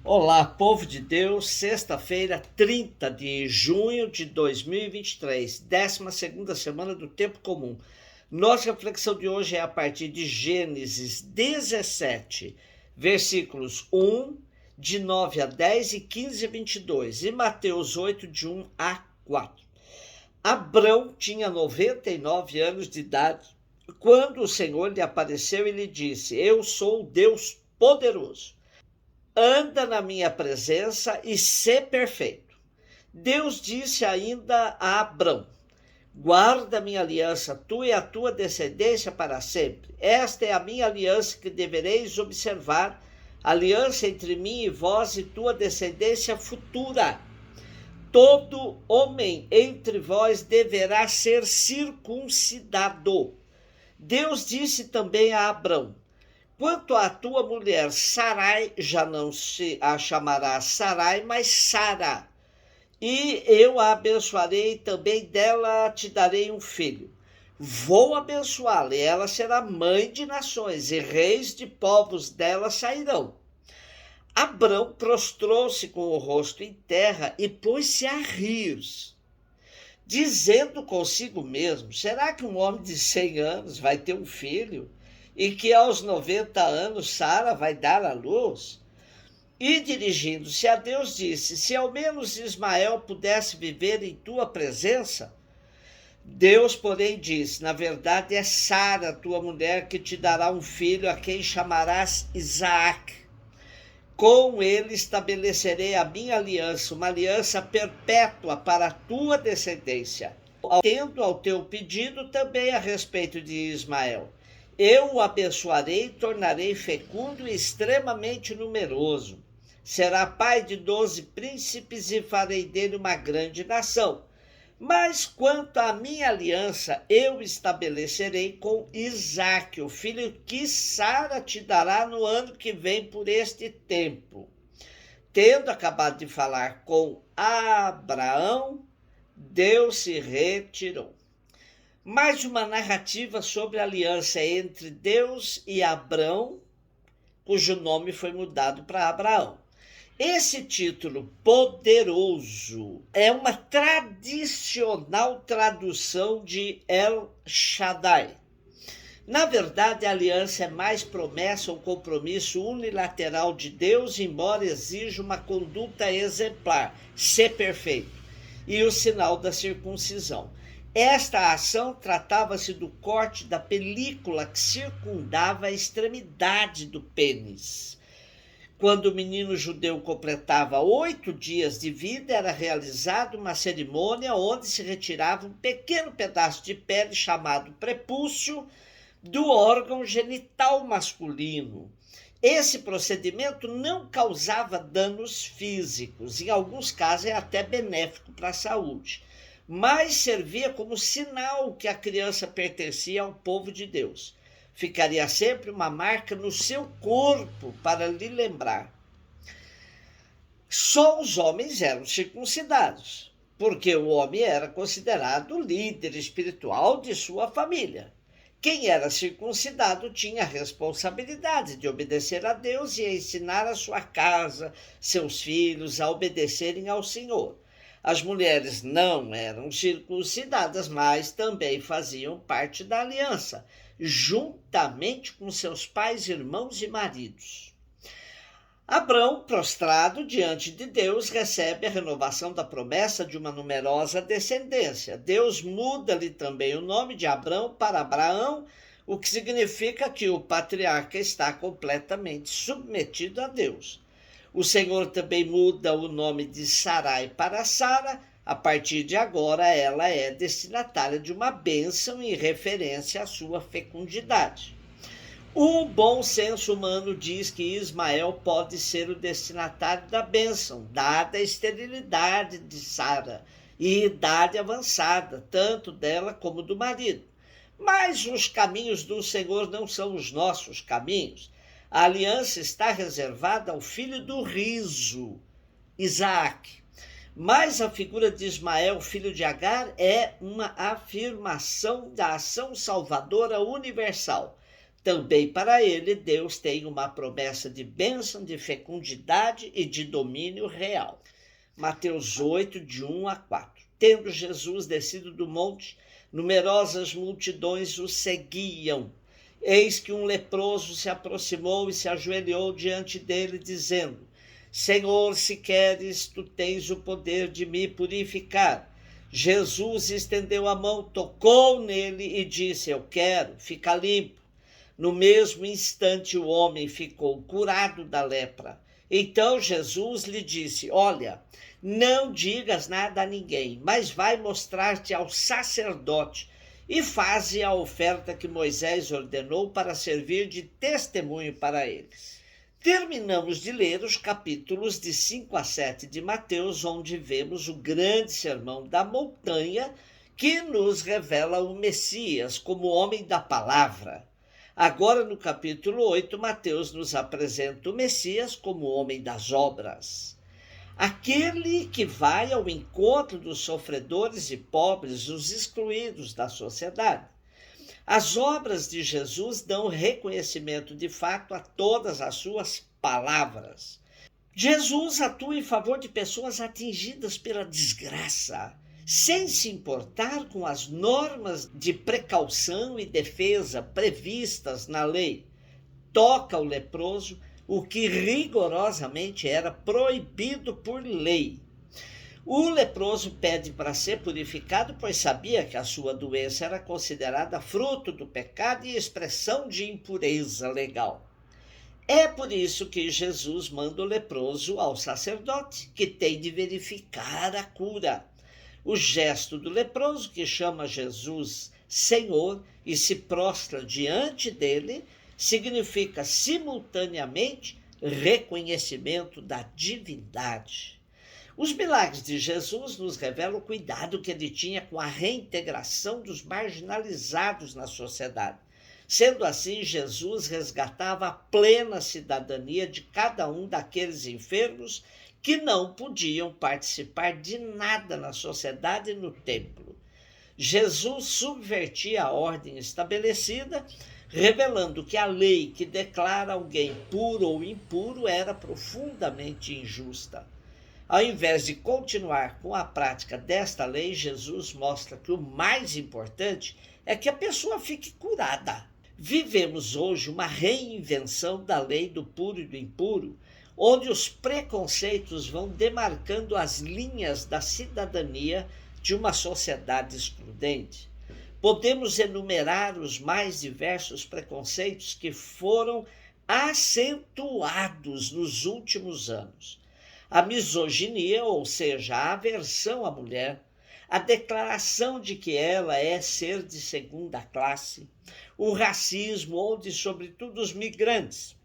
Olá, povo de Deus, sexta-feira, 30 de junho de 2023, 12ª semana do Tempo Comum. Nossa reflexão de hoje é a partir de Gênesis 17, versículos 1, de 9 a 10 e 15 a 22, e Mateus 8, de 1 a 4. Abrão tinha 99 anos de idade quando o Senhor lhe apareceu e lhe disse: Eu sou o Deus poderoso. Anda na minha presença e sê perfeito. Deus disse ainda a Abrão: guarda a minha aliança, tu e a tua descendência para sempre. Esta é a minha aliança que devereis observar, aliança entre mim e vós e tua descendência futura. Todo homem entre vós deverá ser circuncidado. Deus disse também a Abrão: quanto à tua mulher Sarai, já não se a chamará Sarai, mas Sara. E eu a abençoarei, também dela te darei um filho. Vou abençoá-la, e ela será mãe de nações, e reis de povos dela sairão. Abrão prostrou-se com o rosto em terra e pôs-se a rir, dizendo consigo mesmo: será que um homem de 100 anos vai ter um filho? E que aos 90 anos Sara vai dar à luz? E dirigindo-se a Deus disse: se ao menos Ismael pudesse viver em tua presença. Deus, porém, disse: na verdade é Sara, tua mulher, que te dará um filho, a quem chamarás Isaque. Com ele estabelecerei a minha aliança, uma aliança perpétua para a tua descendência. Atendo ao teu pedido também a respeito de Ismael. Eu o abençoarei e tornarei fecundo e extremamente numeroso. Será pai de 12 príncipes e farei dele uma grande nação. Mas quanto à minha aliança, eu estabelecerei com Isaque, o filho que Sara te dará no ano que vem por este tempo. Tendo acabado de falar com Abraão, Deus se retirou. Mais uma narrativa sobre a aliança entre Deus e Abrão, cujo nome foi mudado para Abraão. Esse título, poderoso, é uma tradicional tradução de El Shaddai. Na verdade, a aliança é mais promessa ou compromisso unilateral de Deus, embora exija uma conduta exemplar, ser perfeito, e o sinal da circuncisão. Esta ação tratava-se do corte da película que circundava a extremidade do pênis. Quando o menino judeu completava 8 dias de vida, era realizada uma cerimônia onde se retirava um pequeno pedaço de pele chamado prepúcio do órgão genital masculino. Esse procedimento não causava danos físicos, em alguns casos é até benéfico para a saúde, mas servia como sinal que a criança pertencia ao povo de Deus. Ficaria sempre uma marca no seu corpo para lhe lembrar. Só os homens eram circuncidados, porque o homem era considerado o líder espiritual de sua família. Quem era circuncidado tinha a responsabilidade de obedecer a Deus e ensinar a sua casa, seus filhos a obedecerem ao Senhor. As mulheres não eram circuncidadas, mas também faziam parte da aliança, juntamente com seus pais, irmãos e maridos. Abrão, prostrado diante de Deus, recebe a renovação da promessa de uma numerosa descendência. Deus muda-lhe também o nome de Abrão para Abraão, o que significa que o patriarca está completamente submetido a Deus. O Senhor também muda o nome de Sarai para Sara. A partir de agora, ela é destinatária de uma bênção em referência à sua fecundidade. O bom senso humano diz que Ismael pode ser o destinatário da bênção, dada a esterilidade de Sara e idade avançada, tanto dela como do marido. Mas os caminhos do Senhor não são os nossos caminhos. A aliança está reservada ao filho do riso, Isaque. Mas a figura de Ismael, filho de Agar, é uma afirmação da ação salvadora universal, Também para ele, Deus tem uma promessa de bênção, de fecundidade e de domínio real. Mateus 8, de 1 a 4. Tendo Jesus descido do monte, numerosas multidões o seguiam. Eis que um leproso se aproximou e se ajoelhou diante dele, dizendo: Senhor, se queres, tu tens o poder de me purificar. Jesus estendeu a mão, tocou nele e disse: Eu quero, fica limpo. No mesmo instante o homem ficou curado da lepra. Então Jesus lhe disse: Olha, não digas nada a ninguém, mas vai mostrar-te ao sacerdote e faze a oferta que Moisés ordenou para servir de testemunho para eles. Terminamos de ler os capítulos de 5 a 7 de Mateus, onde vemos o grande sermão da montanha que nos revela o Messias como homem da palavra. Agora, no capítulo 8, Mateus nos apresenta o Messias como homem das obras. Aquele que vai ao encontro dos sofredores e pobres, os excluídos da sociedade. As obras de Jesus dão reconhecimento de fato a todas as suas palavras. Jesus atua em favor de pessoas atingidas pela desgraça, sem se importar com as normas de precaução e defesa previstas na lei. Toca o leproso, o que rigorosamente era proibido por lei. O leproso pede para ser purificado, pois sabia que a sua doença era considerada fruto do pecado e expressão de impureza legal. É por isso que Jesus manda o leproso ao sacerdote, que tem de verificar a cura. O gesto do leproso, que chama Jesus Senhor e se prostra diante dele, significa simultaneamente reconhecimento da divindade. Os milagres de Jesus nos revelam o cuidado que ele tinha com a reintegração dos marginalizados na sociedade. Sendo assim, Jesus resgatava a plena cidadania de cada um daqueles enfermos que não podiam participar de nada na sociedade e no templo. Jesus subvertia a ordem estabelecida, revelando que a lei que declara alguém puro ou impuro era profundamente injusta. Ao invés de continuar com a prática desta lei, Jesus mostra que o mais importante é que a pessoa fique curada. Vivemos hoje uma reinvenção da lei do puro e do impuro, onde os preconceitos vão demarcando as linhas da cidadania de uma sociedade excludente. Podemos enumerar os mais diversos preconceitos que foram acentuados nos últimos anos. A misoginia, ou seja, a aversão à mulher, a declaração de que ela é ser de segunda classe, o racismo, onde, sobretudo, os migrantes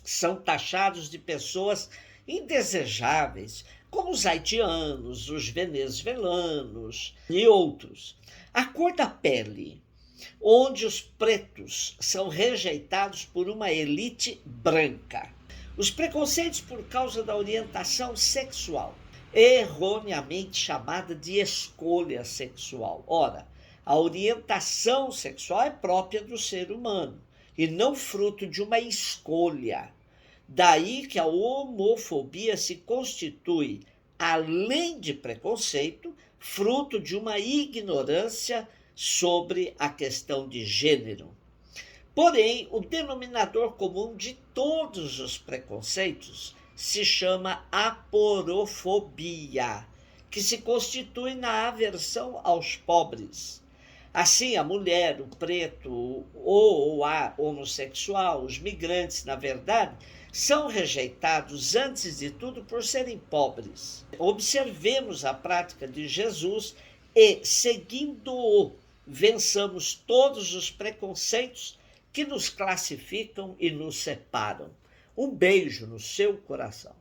são taxados de pessoas indesejáveis, como os haitianos, os venezuelanos e outros. A cor da pele, onde os pretos são rejeitados por uma elite branca. Os preconceitos por causa da orientação sexual, erroneamente chamada de escolha sexual. Ora, a orientação sexual é própria do ser humano e não fruto de uma escolha. Daí que a homofobia se constitui, além de preconceito, fruto de uma ignorância sobre a questão de gênero. Porém, o denominador comum de todos os preconceitos se chama aporofobia, que se constitui na aversão aos pobres. Assim, a mulher, o preto ou a homossexual, os migrantes, na verdade, são rejeitados antes de tudo por serem pobres. Observemos a prática de Jesus e, seguindo-o, vençamos todos os preconceitos que nos classificam e nos separam. Um beijo no seu coração.